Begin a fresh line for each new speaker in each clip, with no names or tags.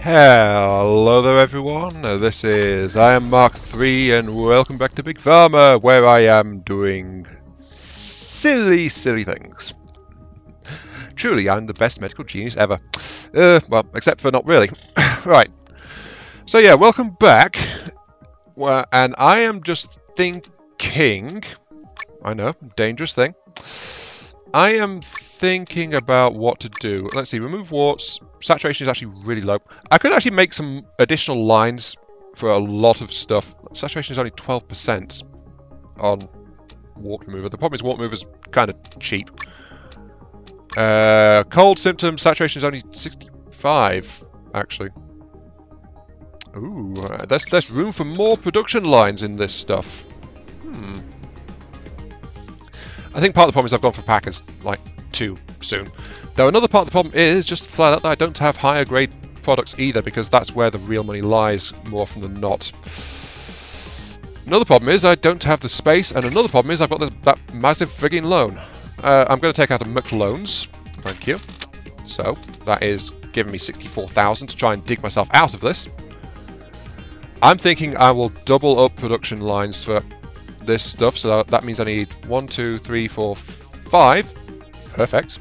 Hello there everyone, I am Mark 3 and welcome back to Big Pharma, where I am doing silly things. Truly, I'm the best medical genius ever. Well, except for not really. Right, so yeah, welcome back, and I am just thinking, I know, dangerous thing, I am thinking about what to do. Let's see, remove warts. Saturation is actually really low. I could actually make some additional lines for a lot of stuff. Saturation is only 12% on wart remover. The problem is wart remover is kind of cheap. Cold symptoms, saturation is only 65, actually. Ooh, there's room for more production lines in this stuff. I think part of the problem is I've gone for packers, like, too soon. Though another part of the problem is just flat out that I don't have higher grade products either, because that's where the real money lies more often than not. Another problem is I don't have the space, and another problem is I've got that massive frigging loan. I'm going to take out a McLoans, thank you. So that is giving me 64,000 to try and dig myself out of this. I'm thinking I will double up production lines for this stuff, so that means I need 1, 2, 3, 4, 5. Perfect.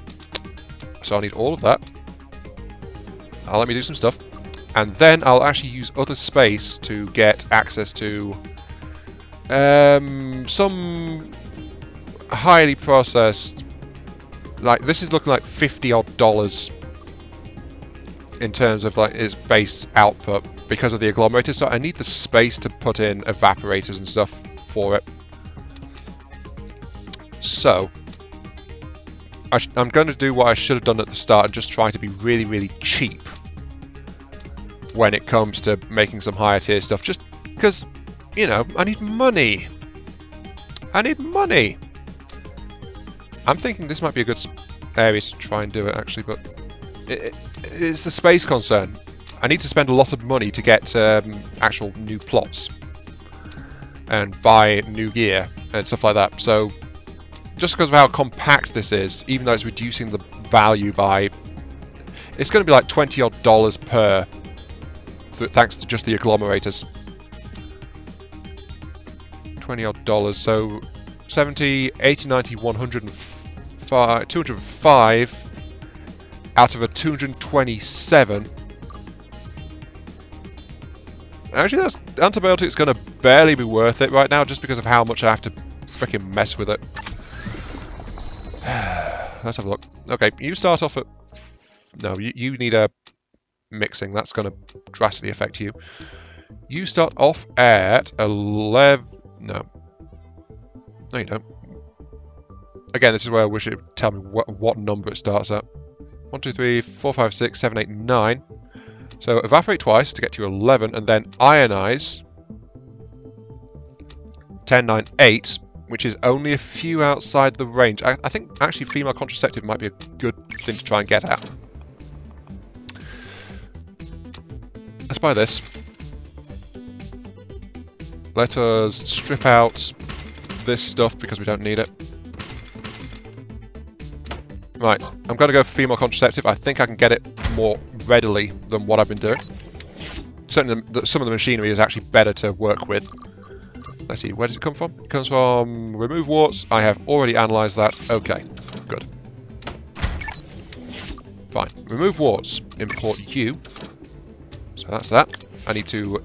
So I'll need all of that. Let me do some stuff. And then I'll actually use other space to get access to some highly processed, like, this is looking like $50 odd in terms of like its base output because of the agglomerators. So I need the space to put in evaporators and stuff for it. So I'm going to do what I should have done at the start and just try to be really cheap when it comes to making some higher tier stuff, just because, you know, I need money. I need money. I'm thinking this might be a good area to try and do it, actually, but it's the space concern. I need to spend a lot of money to get actual new plots and buy new gear and stuff like that. So just because of how compact this is, even though it's reducing the value by, it's going to be like $20 odd per, thanks to just the agglomerators. $20 odd, so 70, 80, 90, 105, 205 out of a 227. Actually, that's antibiotics going to barely be worth it right now, just because of how much I have to freaking mess with it. Let's have a look. Okay, you start off at... No, you need a mixing. That's going to drastically affect you. You start off at 11... No. No, you don't. Again, this is where I wish it would tell me what number it starts at. 1, 2, 3, 4, 5, 6, 7, 8, 9. So evaporate twice to get to 11, and then ionize 10, 9, 8, which is only a few outside the range. I think actually female contraceptive might be a good thing to try and get at. Let's buy this. Let us strip out this stuff because we don't need it. Right, I'm going to go for female contraceptive. I think I can get it more readily than what I've been doing. Certainly some of the machinery is actually better to work with. Let's see, where does it come from? It comes from remove warts. I have already analysed that. Okay, good. Fine. Remove warts. Import you. So that's that. I need to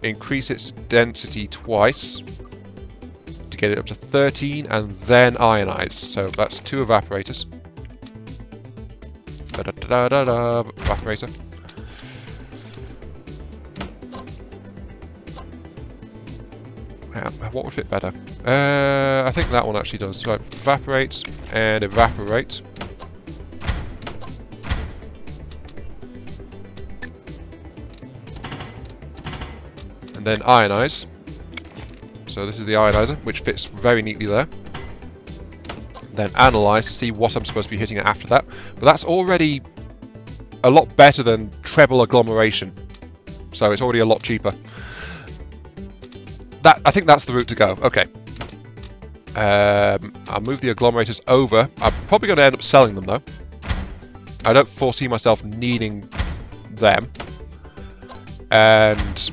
increase its density twice to get it up to 13 and then ionize. So that's 2 evaporators. Evaporator. What would fit better? I think that one actually does. So evaporate and evaporate. And then ionize. So this is the ionizer, which fits very neatly there. Then analyze to see what I'm supposed to be hitting it after that. But that's already a lot better than treble agglomeration. So it's already a lot cheaper. I think that's the route to go. Okay. I'll move the agglomerators over. I'm probably going to end up selling them though. I don't foresee myself needing them. And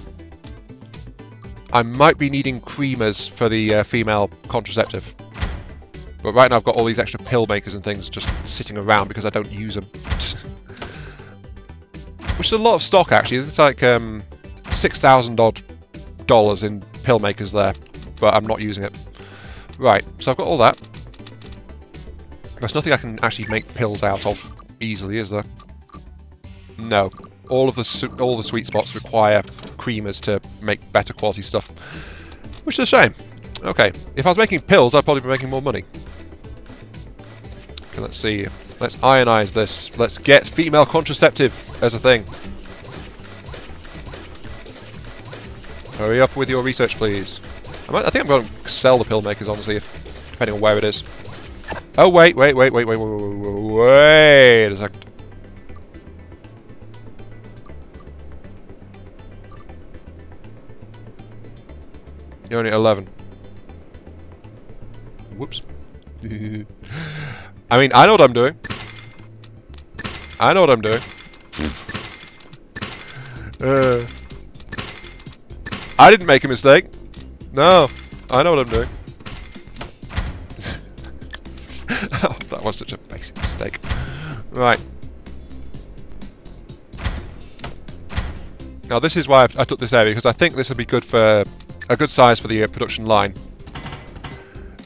I might be needing creamers for the female contraceptive. But right now I've got all these extra pill makers and things just sitting around because I don't use them. Which is a lot of stock actually. It's like $6,000 odd in pill makers there, but I'm not using it. Right, so I've got all that. There's nothing I can actually make pills out of easily, is there? No. All the sweet spots require creamers to make better quality stuff, which is a shame. Okay, if I was making pills, I'd probably be making more money. Okay, let's see. Let's ionize this. Let's get female contraceptive as a thing. Hurry up with your research, please. I think I'm going to sell the pill makers, honestly, depending on where it is. Oh, wait a second. You're only at 11. Whoops. I mean, I know what I'm doing. I know what I'm doing. I didn't make a mistake. No, I know what I'm doing. Oh, that was such a basic mistake. Right. Now this is why I took this area, because I think this would be good for a good size for the production line,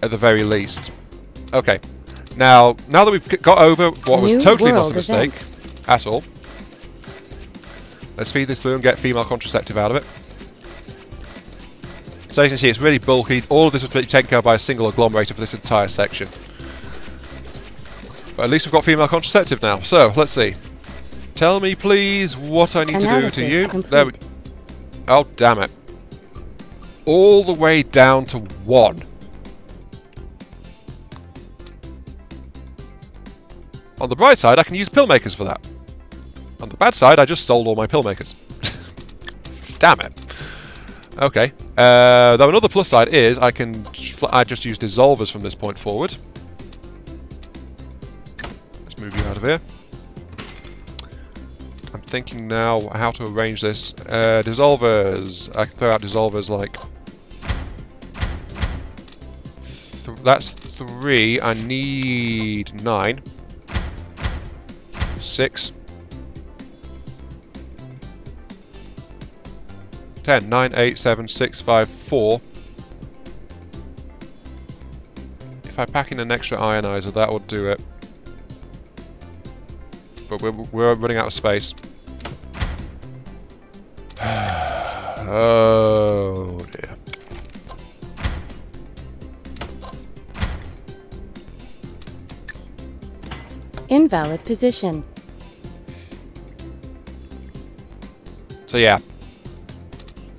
at the very least. Okay. Now that we've got over what was totally not a mistake at all, let's feed this through and get female contraceptive out of it. So you can see it's really bulky. All of this was taken care of by a single agglomerator for this entire section. But at least we've got female contraceptive now. So, let's see. Tell me, please, what I need to do to you.
Complete.
There we... Oh, damn it. All the way down to 1. On the bright side, I can use pill makers for that. On the bad side, I just sold all my pill makers. Damn it. Okay. Though another plus side is I just use dissolvers from this point forward. Let's move you out of here. I'm thinking now how to arrange this. Dissolvers. I can throw out dissolvers like... that's 3. I need 9. 6. 10, 9, 8, 7, 6, 5, 4. If I pack in an extra ionizer, that will do it. But we're running out of space. Oh dear.
Invalid position.
So yeah.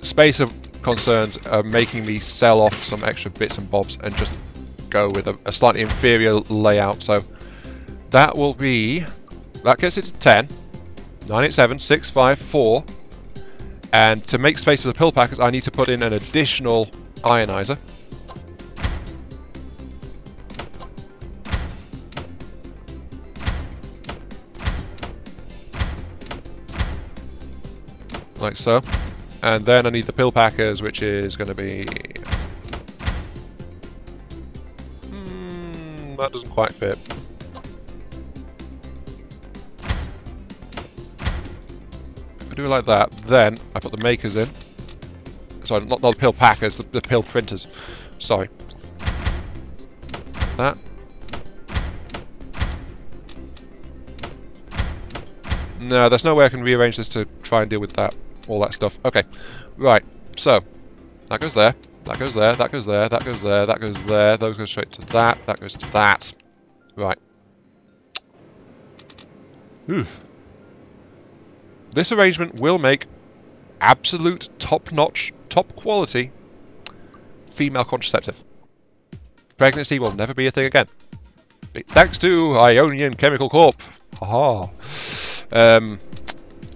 Space of concerns are making me sell off some extra bits and bobs and just go with a slightly inferior layout. So that will be, that gets it to 10, 9, 8, 7, 6, 5, 4, and to make space for the pill packers I need to put in an additional ionizer. Like so. And then I need the pill packers, which is going to be... that doesn't quite fit. If I do it like that, then I put the makers in. Sorry, not the pill packers, the pill printers. Sorry. That. No, there's no way I can rearrange this to try and deal with that. All that stuff. Okay, right. So that goes there. That goes there. That goes there. That goes there. That goes there. Those go straight to that. That goes to that. Right. Whew. This arrangement will make absolute top-notch, top-quality female contraceptive. Pregnancy will never be a thing again. Thanks to Ionian Chemical Corp. Haha.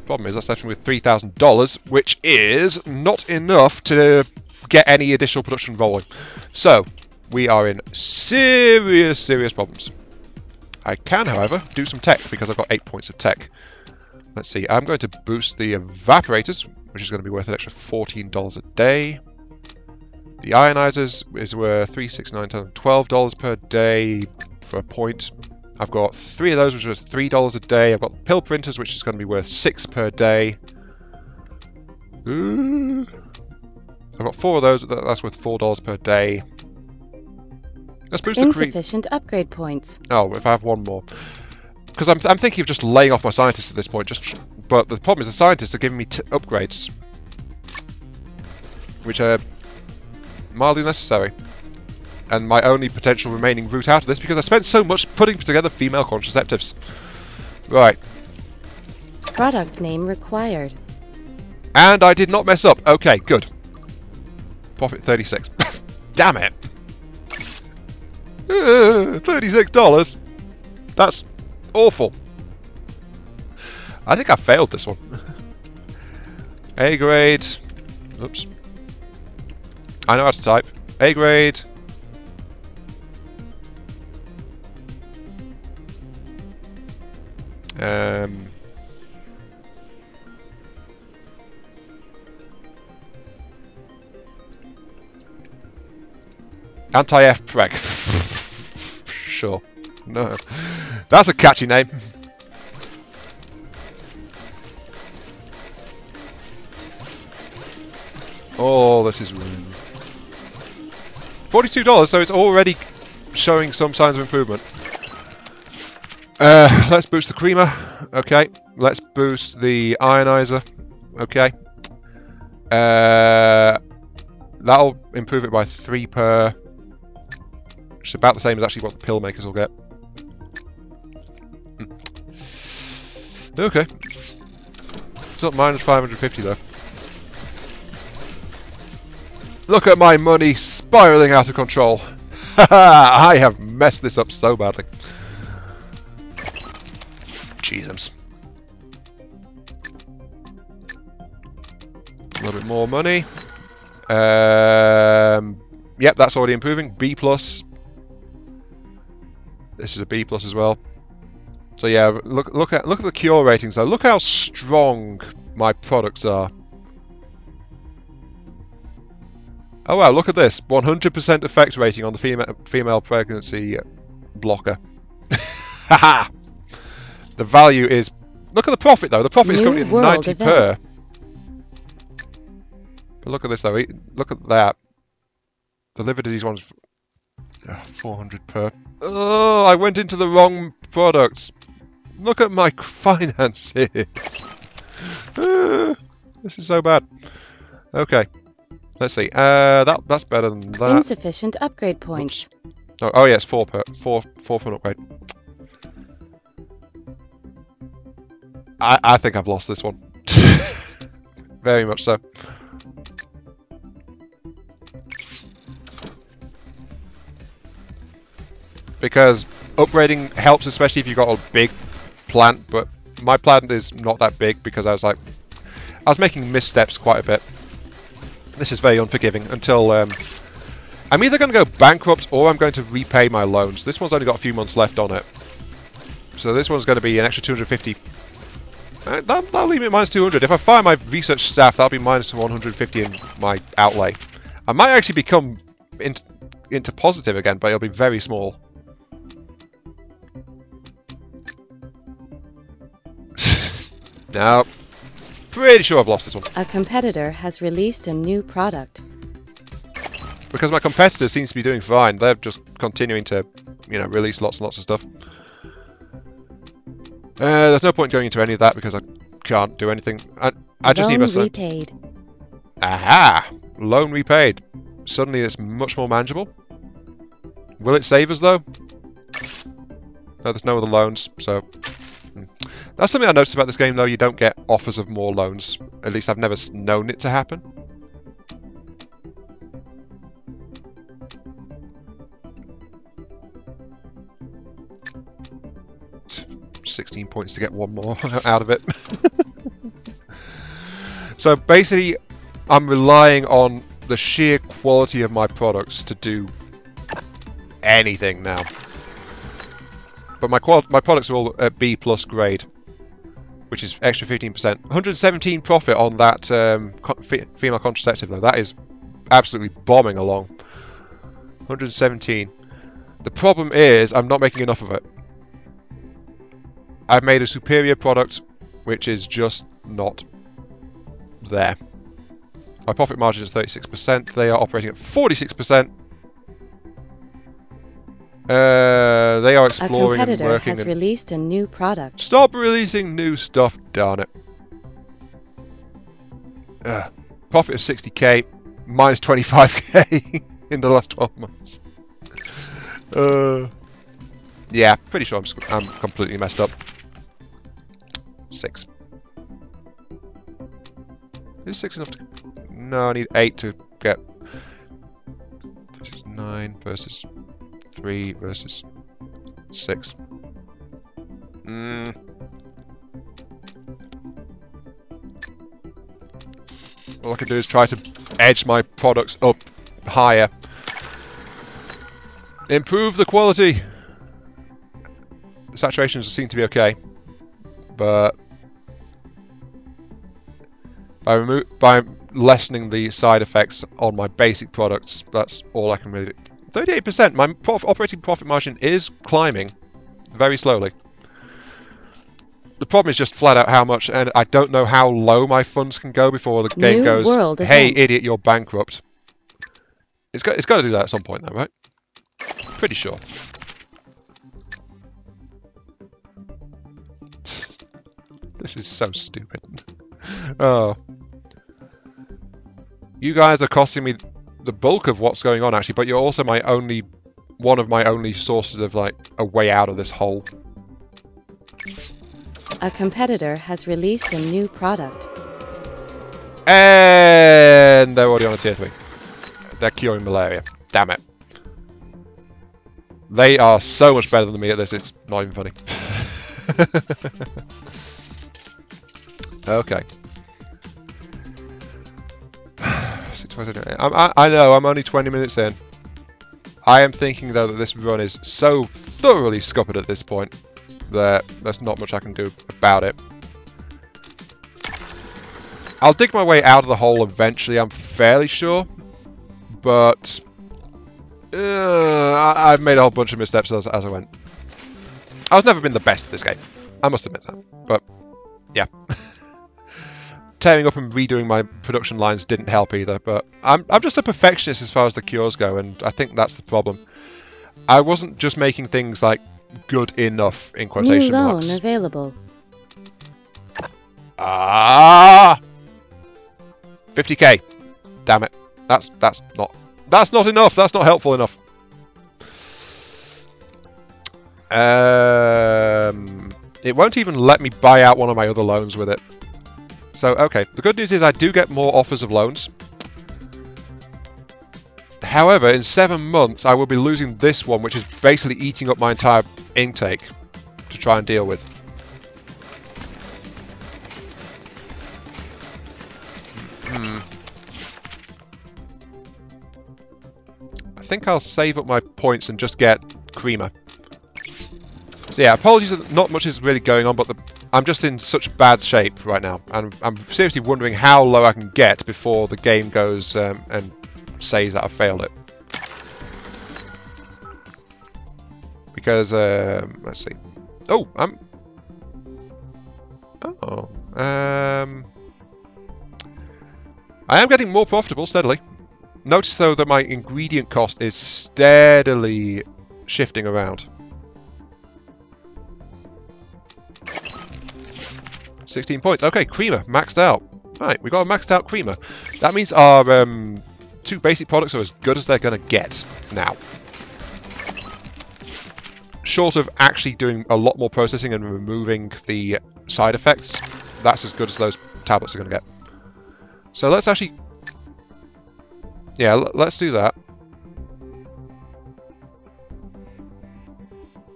Problem is that's left me with $3,000, which is not enough to get any additional production rolling. So we are in serious problems. I can, however, do some tech because I've got 8 points of tech. Let's see. I'm going to boost the evaporators, which which is going to be worth an extra $14 a day. The ionizers is worth $3, $6, $9, $10, $12 per day for a point. I've got 3 of those, which are worth $3 a day. I've got pill printers, which is going to be worth 6 per day. I've got 4 of those, that's worth $4 per day. Let's boost
Insufficient upgrade points.
Oh, if I have one more. Because I'm thinking of just laying off my scientists at this point, but the problem is the scientists are giving me upgrades. Which are mildly necessary. And my only potential remaining route out of this, because I spent so much putting together female contraceptives. Right.
Product name required.
And I did not mess up. Okay, good. Profit 36. Damn it. $36. That's awful. I think I failed this one. A grade. Oops. I know how to type. A grade. Anti-F preg. Sure. No. That's a catchy name. Oh, this is ruined. $42, so it's already showing some signs of improvement. Let's boost the creamer. Okay. Let's boost the ionizer. Okay. That'll improve it by 3 per... Which is about the same as actually what the pill makers will get. Okay. It's up minus 550 though. Look at my money spiraling out of control. I have messed this up so badly. Jesus. A little bit more money. Yep, that's already improving. B+. This is a B+ as well. So yeah, look at the cure ratings though. Look how strong my products are. Oh wow, look at this. 100% effect rating on the female pregnancy blocker. Haha! The value is... Look at the profit though. The profit is currently at 90 per. But look at this though. Look at that. Delivered to these ones... 400 per. Oh, I went into the wrong products. Look at my finances. This is so bad. Okay. Let's see. That's better than that.
Insufficient upgrade points.
Oh yes, 4 for an upgrade. I think I've lost this one. Very much so. Because upgrading helps, especially if you've got a big plant, but my plant is not that big because I was making missteps quite a bit. This is very unforgiving until I'm either going to go bankrupt or I'm going to repay my loans. This one's only got a few months left on it. So this one's going to be an extra 250. That'll leave me at minus 200. If I fire my research staff, that'll be minus 150 in my outlay. I might actually become into positive again, but it'll be very small. Now, pretty sure I've lost this one.
A competitor has released a new product.
Because my competitor seems to be doing fine. They're just continuing to, release lots and lots of stuff. There's no point going into any of that because I can't do anything. I just need my...
Loan repaid.
Aha! Loan repaid. Suddenly it's much more manageable. Will it save us though? No, there's no other loans, so... That's something I noticed about this game though, you don't get offers of more loans. At least I've never known it to happen. £16 points to get one more out of it. So basically, I'm relying on the sheer quality of my products to do anything now. But my products are all at B+ grade. which is extra 15%. 117 profit on that female contraceptive though. That is absolutely bombing along. 117. The problem is I'm not making enough of it. I've made a superior product which is just not there. My profit margin is 36%. They are operating at 46%. They are exploring and working. A
competitor has released a new product.
Stop releasing new stuff, darn it. Profit of 60k, minus 25k in the last 12 months. Yeah, pretty sure I'm completely messed up. 6. Is 6 enough to... No, I need 8 to get... 9 versus 3 versus 6. All I can do is try to edge my products up higher. Improve the quality! The saturations seem to be okay. But by lessening the side effects on my basic products, that's all I can really do. 38%! My operating profit margin is climbing very slowly. The problem is just flat out how much, and I don't know how low my funds can go before the game goes, hey idiot, you're bankrupt. It's got to do that at some point though, right? Pretty sure. This is so stupid. Oh. You guys are costing me the bulk of what's going on actually, but you're also one of my only sources of like a way out of this hole.
A competitor has released a new product.
And they're already on a tier 3. They're curing malaria. Damn it. They are so much better than me at this, it's not even funny. Okay. I know, I'm only 20 minutes in. I am thinking though that this run is so thoroughly scuppered at this point that there's not much I can do about it. I'll dig my way out of the hole eventually, I'm fairly sure. But I've made a whole bunch of missteps as I went. I've never been the best at this game. I must admit that. But, yeah. Tearing up and redoing my production lines didn't help either, but I'm just a perfectionist as far as the cures go, and I think that's the problem. I wasn't just making things like good enough in quotation marks.
New loan available.
50k. Damn it. That's not enough. That's not helpful enough. It won't even let me buy out one of my other loans with it. So, okay, the good news is I do get more offers of loans. However, in 7 months, I will be losing this one, which is basically eating up my entire intake to try and deal with. I think I'll save up my points and just get creamer. So yeah, apologies that not much is really going on, but I'm just in such bad shape right now, and I'm seriously wondering how low I can get before the game goes and says that I've failed it. Because, let's see. Oh, I am getting more profitable steadily. Notice though that my ingredient cost is steadily shifting around. 16 points. Okay, creamer, maxed out. Right, we got a maxed out creamer. That means our 2 basic products are as good as they're going to get now. Short of actually doing a lot more processing and removing the side effects, that's as good as those tablets are going to get. So let's actually... Yeah, let's do that.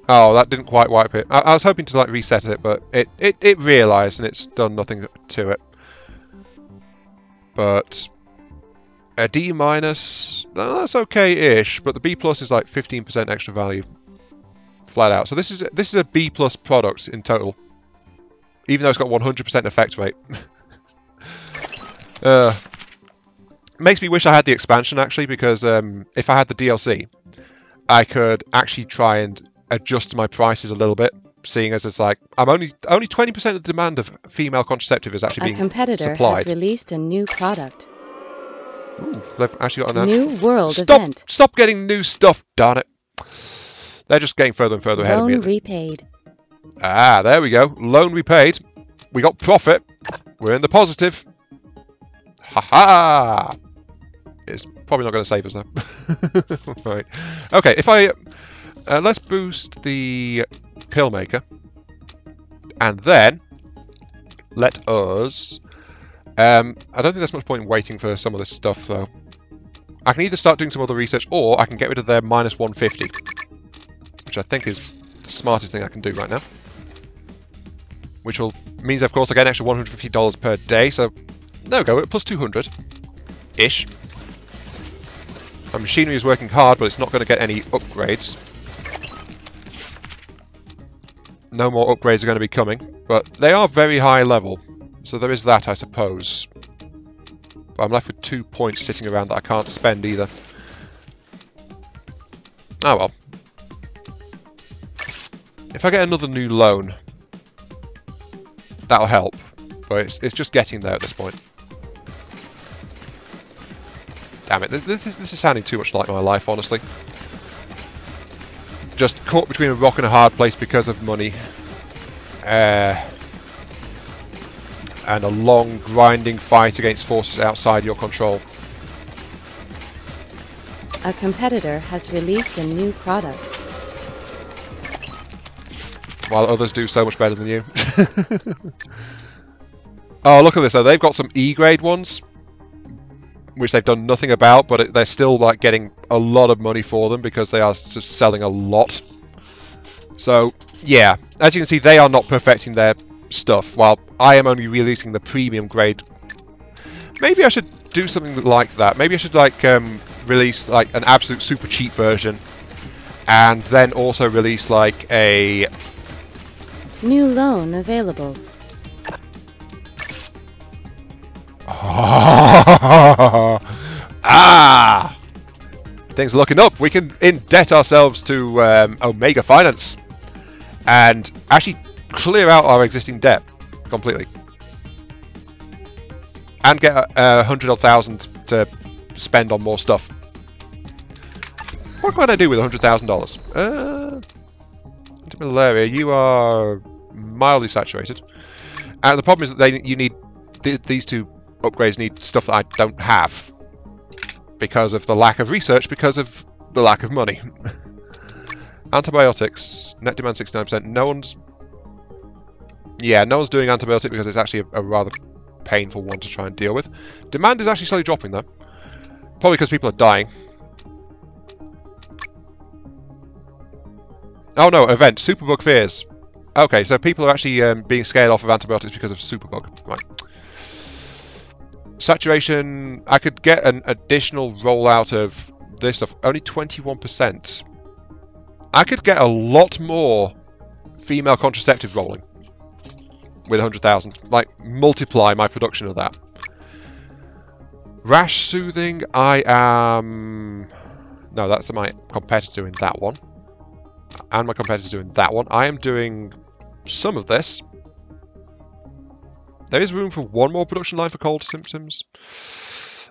Oh, that didn't quite wipe it. I was hoping to like reset it, but it realised and it's done nothing to it. But a D minus, that's okay-ish, but the B plus is like 15% extra value, flat out. So this is a B plus product in total. even though it's got 100% effect rate. Makes me wish I had the expansion, actually, because if I had the DLC, I could actually try and adjust my prices a little bit, seeing as it's like I'm only 20% of the demand of female contraceptive is actually being supplied.
A competitor has released a new product.
Ooh, they've actually got a
new world event.
Stop getting new stuff, darn it. They're just getting further and further ahead of me.
Loan repaid.
Ah, there we go. Loan repaid. We got profit. We're in the positive. Ha-ha! It's probably not going to save us, though. Right. Okay, if I... let's boost the pill maker. And then... let us... I don't think there's much point in waiting for some of this stuff, though. I can either start doing some other research, or I can get rid of their minus 150. Which I think is the smartest thing I can do right now. Which means, of course, I get an extra $150 per day, so... there we go, at plus 200-ish. My machinery is working hard, but it's not going to get any upgrades. No more upgrades are going to be coming, but they are very high level, so there is that, I suppose. But I'm left with 2 points sitting around that I can't spend either. Oh well. If I get another new loan, that'll help, but it's just getting there at this point. Damn it, this is sounding too much like my life, honestly. Just caught between a rock and a hard place because of money. And a long, grinding fight against forces outside your control.
A competitor has released a new product.
While others do so much better than you. Oh, look at this, though. They've got some E-grade ones, which they've done nothing about, but they're still like getting a lot of money for them because they are just selling a lot. So, yeah, as you can see, they are not perfecting their stuff, while I am only releasing the premium grade. Maybe I should do something like that. Maybe I should like release like an absolute super cheap version, and then also release like a
new loan available.
Ah! Things are looking up. We can indebt ourselves to Omega Finance and actually clear out our existing debt completely. And get 100,000 to spend on more stuff. What can I do with $100,000? Antimalaria, you are mildly saturated. And the problem is that you need these two upgrades need stuff that I don't have because of the lack of research, because of the lack of money. Antibiotics, net demand 69%. No one's doing antibiotic because it's actually a rather painful one to try and deal with. Demand is actually slowly dropping though, probably because people are dying. Oh no, event superbug fears. Okay, so people are actually being scared off of antibiotics because of superbug. Right. Saturation, I could get an additional rollout of this of only 21%. I could get a lot more female contraceptive rolling with 100,000. Like, multiply my production of that. Rash soothing, I am... No, that's my competitor doing that one. And my competitor's doing that one. I am doing some of this. There is room for one more production line for cold symptoms.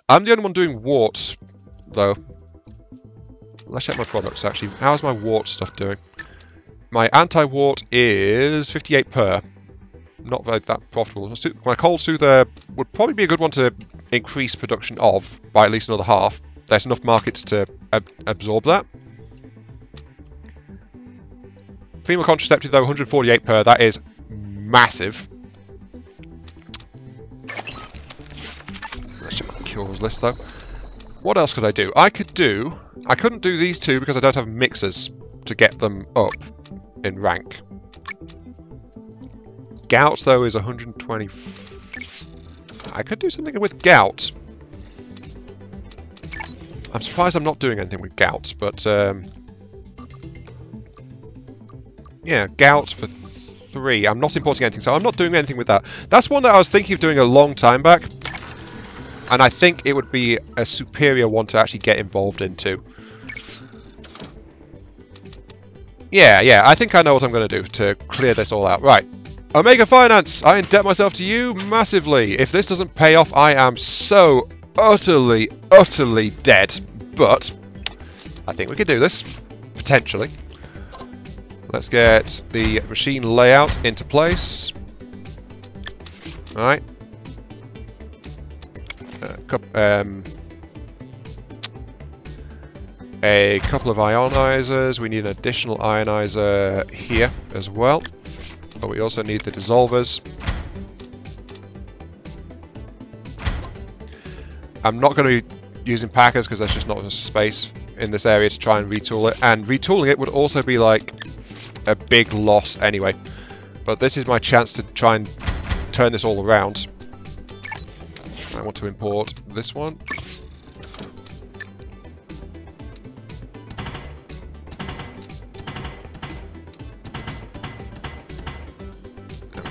I'm the only one doing warts, though. Let's check my products, actually. How's my wart stuff doing? My anti-wart is 58 per. Not very that profitable. My cold soother would probably be a good one to increase production of by at least another half. There's enough markets to absorb that. Female contraceptive, though, 148 per. That is massive. Let's check my cures list, though. What else could I do? I couldn't do these two because I don't have mixers to get them up in rank. Gout, though, is 120. I could do something with gout. I'm surprised I'm not doing anything with gout, but yeah, gout for 3. I'm not importing anything, so I'm not doing anything with that. That's one that I was thinking of doing a long time back. And I think it would be a superior one to actually get involved into. Yeah, I think I know what I'm going to do to clear this all out. Right. Omega Finance, I indebted myself to you massively. If this doesn't pay off, I am so utterly dead. But I think we can do this, potentially. Let's get the machine layout into place. Alright. A couple of ionizers. We need an additional ionizer here as well. But we also need the dissolvers. I'm not going to be using packers because there's just not enough space in this area to try and retool it. And retooling it would also be like a big loss anyway. But this is my chance to try and turn this all around. I want to import this one.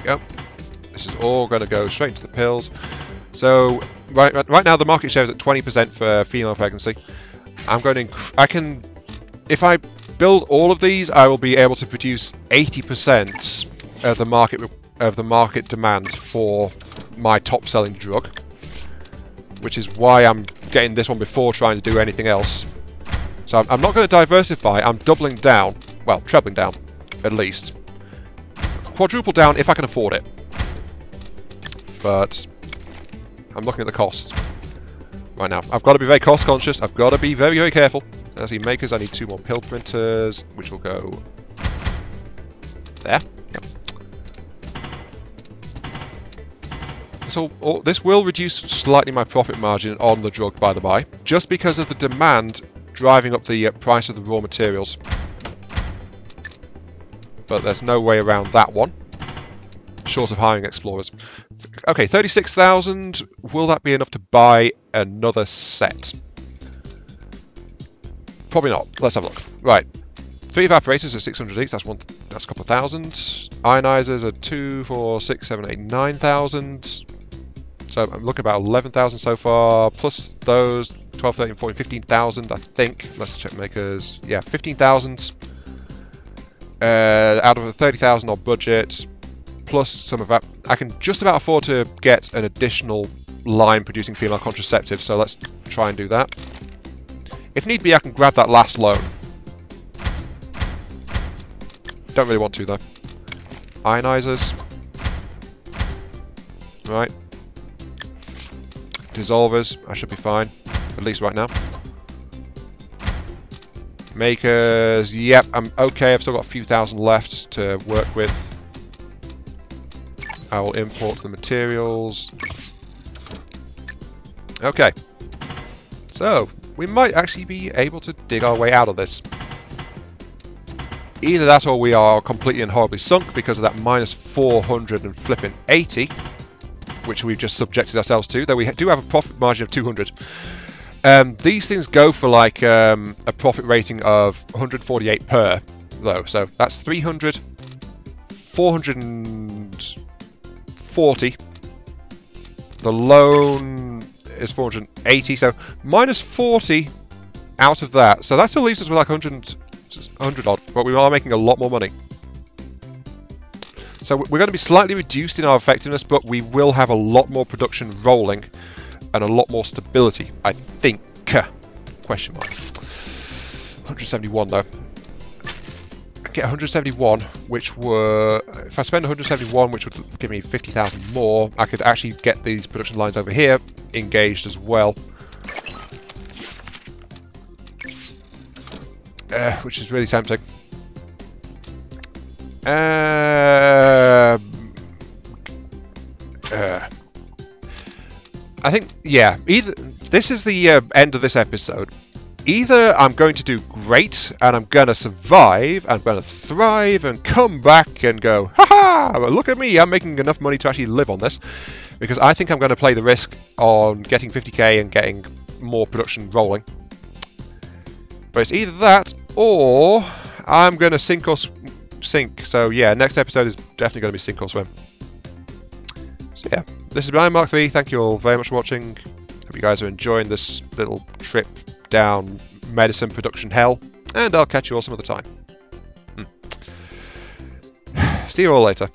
Go. This is all going to go straight into the pills. So right now the market share is at 20% for female pregnancy. I'm going to if I build all of these, I will be able to produce 80% of the market demand for my top selling drug, which is why I'm getting this one before trying to do anything else. So I'm not going to diversify. I'm doubling down, well, trebling down at least. Quadruple down if I can afford it. But I'm looking at the costs right now. I've got to be very cost conscious. I've got to be very, very careful. As the makers, I need 2 more pill printers, which will go there. Yep. So this will reduce slightly my profit margin on the drug, by the by, just because of the demand driving up the price of the raw materials. But there's no way around that one, short of hiring explorers. Okay, 36,000. Will that be enough to buy another set? Probably not. Let's have a look. Right, 3 evaporators are 600 each. That's a couple of thousand. Ionizers are 2, 4, 6, 7, 8, 9,000. So I'm looking about 11,000 so far. Plus those 12, 13, 14, 15,000. I think. Let's check makers. Yeah, 15,000. Out of a 30,000 on budget, plus some of that, I can just about afford to get an additional line producing female contraceptives, so let's try and do that. If need be, I can grab that last loan. Don't really want to, though. Ionizers. Right. Dissolvers, I should be fine, at least right now. Makers, yep, I'm okay. I've still got a few thousand left to work with. I will import the materials. Okay. So, we might actually be able to dig our way out of this. Either that or we are completely and horribly sunk because of that minus 400 and flipping 80, which we've just subjected ourselves to, though we do have a profit margin of 200. These things go for like a profit rating of 148 per, though. So that's 300, 440. The loan is 480, so minus 40 out of that. So that still leaves us with like 100 odd, but we are making a lot more money. So we're going to be slightly reduced in our effectiveness, but we will have a lot more production rolling. And a lot more stability, I think. Question mark. 171 though. I get 171, which were... If I spend 171, which would give me 50,000 more, I could actually get these production lines over here engaged as well. Which is really tempting. I think, yeah, either this is the end of this episode. Either I'm going to do great and I'm going to survive, I'm going to thrive and come back and go, haha, look at me, I'm making enough money to actually live on this. Because I think I'm going to play the risk on getting 50k and getting more production rolling. But it's either that or I'm going to sink us sink. So yeah, next episode is definitely going to be sink or swim. So yeah, this has been Mark 3. Thank you all very much for watching. Hope you guys are enjoying this little trip down medicine production hell, and I'll catch you all some other time. See you all later.